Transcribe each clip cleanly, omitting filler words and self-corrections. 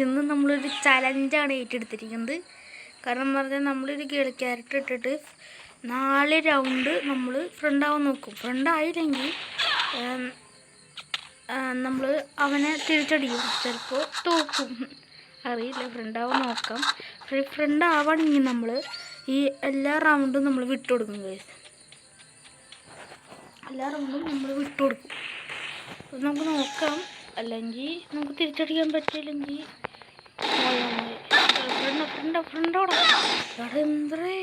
ഇന്ന് നമ്മളൊരു ചലഞ്ചാണ് ഏറ്റെടുത്തിരിക്കുന്നത്. കാരണം എന്ന് പറഞ്ഞാൽ നമ്മളൊരു ക്യാരക്ടർ ഇട്ടിട്ട് 4 റൗണ്ട് നമ്മൾ ഫ്രണ്ടാവാൻ നോക്കും. ഫ്രണ്ടായില്ലെങ്കിൽ നമ്മൾ അവനെ തിരിച്ചടിക്കും, ചിലപ്പോൾ തോക്കും, അറിയില്ല. ഫ്രണ്ടാവാൻ നോക്കാം. ഫ്രണ്ടാവാണെങ്കിൽ നമ്മൾ ഈ എല്ലാ റൗണ്ടും നമ്മൾ വിട്ടുകൊടുക്കും. എല്ലാ റൗണ്ടും നമ്മൾ വിട്ടുകൊടുക്കും. അപ്പം നമുക്ക് നോക്കാം. അല്ലെങ്കിൽ നമുക്ക് തിരിച്ചടിക്കാൻ പറ്റില്ലെങ്കിൽ ഫ്രണ്ടോടാ എന്തേ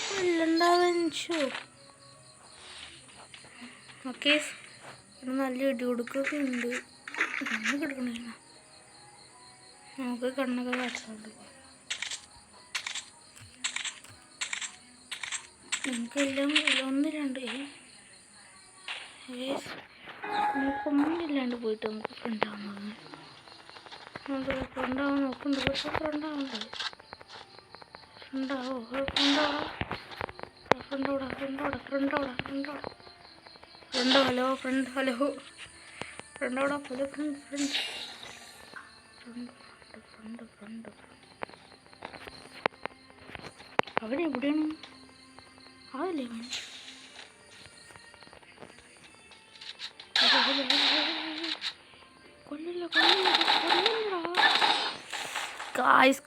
കൊല്ലണ്ടാവോ. ഓക്കെ, നല്ല ഇടി കൊടുക്കൊക്കെ ഉണ്ട്. കണ്ണ് കിടക്കണ നമുക്ക് കണ്ണൊക്കെ കാട്ടുന്നുണ്ട്. നമുക്കെല്ലാം 1 2 നമുക്കൊന്നില്ലാണ്ട് പോയിട്ട് നമുക്ക് ഫ്രണ്ടാവുന്നത്. ഫ്രണ്ടാവാൻ നോക്കുന്നുണ്ട്, പക്ഷെ ഫ്രണ്ടാവുന്നുണ്ട്. അവിടെ എവിടെയാണ്? അതല്ലേ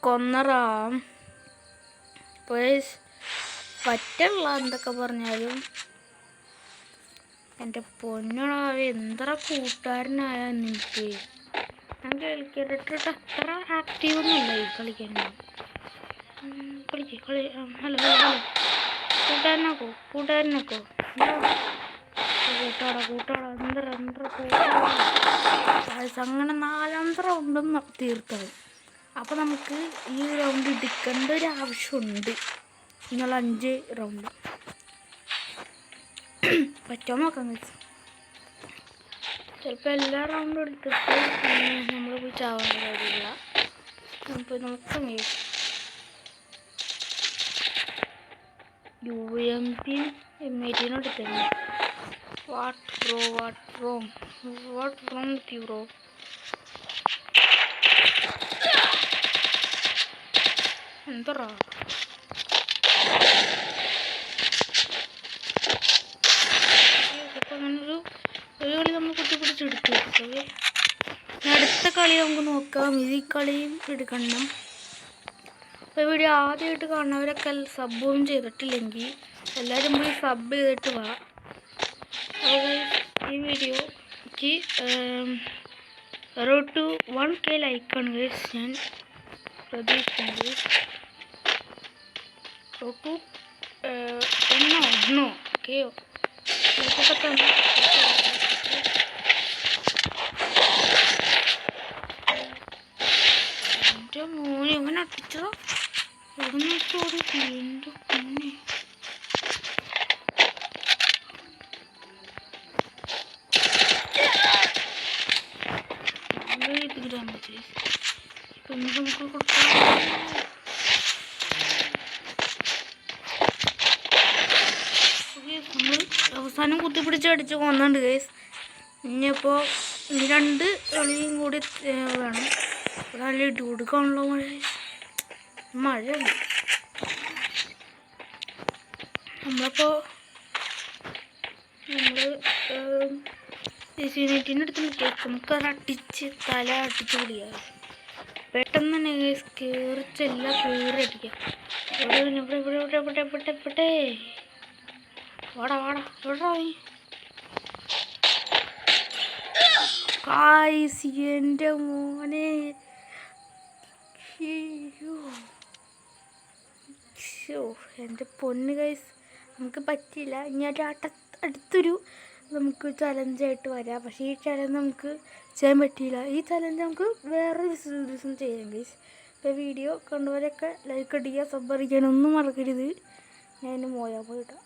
കൊന്നറാ. പറ്റുള്ള എന്തൊക്കെ പറഞ്ഞാലും എൻ്റെ പൊന്നടാവേ എത്ര കൂട്ടുകാരനായ എനിക്ക്. ഞാൻ കളിക്കിട്ട് അത്ര ആക്റ്റീവൊന്നുമില്ല ഈ കളിക്കാൻ. ഹലോ കൂട്ടുകാരനാക്കോ കൂട്ടാടാ അങ്ങനെ 4ാമത്തെ റൗണ്ടും തീർത്തത്. അപ്പോൾ നമുക്ക് ഈ റൗണ്ട് എടുക്കേണ്ട ഒരു ആവശ്യമുണ്ട്. ഇങ്ങനെയുള്ള 5 റൗണ്ട് പറ്റുമോ നോക്കാം. ചിലപ്പോൾ എല്ലാ റൗണ്ടും എടുത്തിട്ട് നമ്മൾ പോയി ചാവാൻ കഴിയില്ല. നമുക്ക് നോക്കാം. UMP M18 എടുത്തല്ലേ. What wrong with you bro? എന്തറാ അങ്ങനൊരു കളി നമ്മൾ കുത്തിപ്പിടിച്ചെടുത്തു. അടുത്ത കളി നമുക്ക് നോക്കാം. ഈ കളിയും എടുക്കണം. അപ്പോൾ വീഡിയോ ആദ്യമായിട്ട് കാണുന്നവരൊക്കെ സബ്ബും ചെയ്തിട്ടില്ലെങ്കിൽ എല്ലാവരും പോയി സബ് ചെയ്തിട്ട് വാ. അപ്പോൾ ഈ വീഡിയോക്ക് റോഡ് ടു 1K ലൈക്കാണ് ഗൈസ് ഞാൻ പ്രതീക്ഷിക്കുന്നത്. റോഡ് ടു 1K ലൈക്കൊക്കെ തന്നെ. എൻ്റെ മോനെ എങ്ങനെ അട്ടിച്ചതോ എവിടുന്നോടി വീണ്ടും പിന്നെ നമുക്ക് കൊടുക്കാം. നമ്മൾ അവസാനം കുത്തിപ്പിടിച്ച് അടിച്ച് കൊന്നുണ്ട് ഗൈസ്. ഇനിയിപ്പോൾ ഈ 2 കളിയും കൂടി വേണം. നല്ല ഇട്ട് കൊടുക്കാണല്ലോ. മഴയുണ്ട്. നമ്മളിപ്പോൾ അടുത്ത് നിൽക്കുക. നമുക്കത് അടിച്ച് തല അടിച്ച് പിടിക്കാം. പെട്ടെന്ന് തന്നെ കയറിച്ചെല്ല കയറി അടിക്കാം. ഇവിടെ വാടാ ഗായ്സ് എൻ്റെ മോനെ. എൻ്റെ പൊന്ന് ഗൈസ് നമുക്ക് പറ്റില്ല. ഇനി അടുത്തൊരു നമുക്ക് ചലഞ്ചായിട്ട് വരാം. പക്ഷേ ഈ ചലഞ്ച് നമുക്ക് ചെയ്യാൻ പറ്റിയില്ല. ഈ ചലഞ്ച് നമുക്ക് വേറൊരു ദിവസം ചെയ്യാം ഗൈസ്. ഇപ്പോൾ വീഡിയോ കണ്ടവരൊക്കെ ലൈക്ക് അടിക്കുക, സബ് അറിയിക്കാനൊന്നും മറക്കരുത്. ഞാൻ മോയാ പോയിട്ടാ.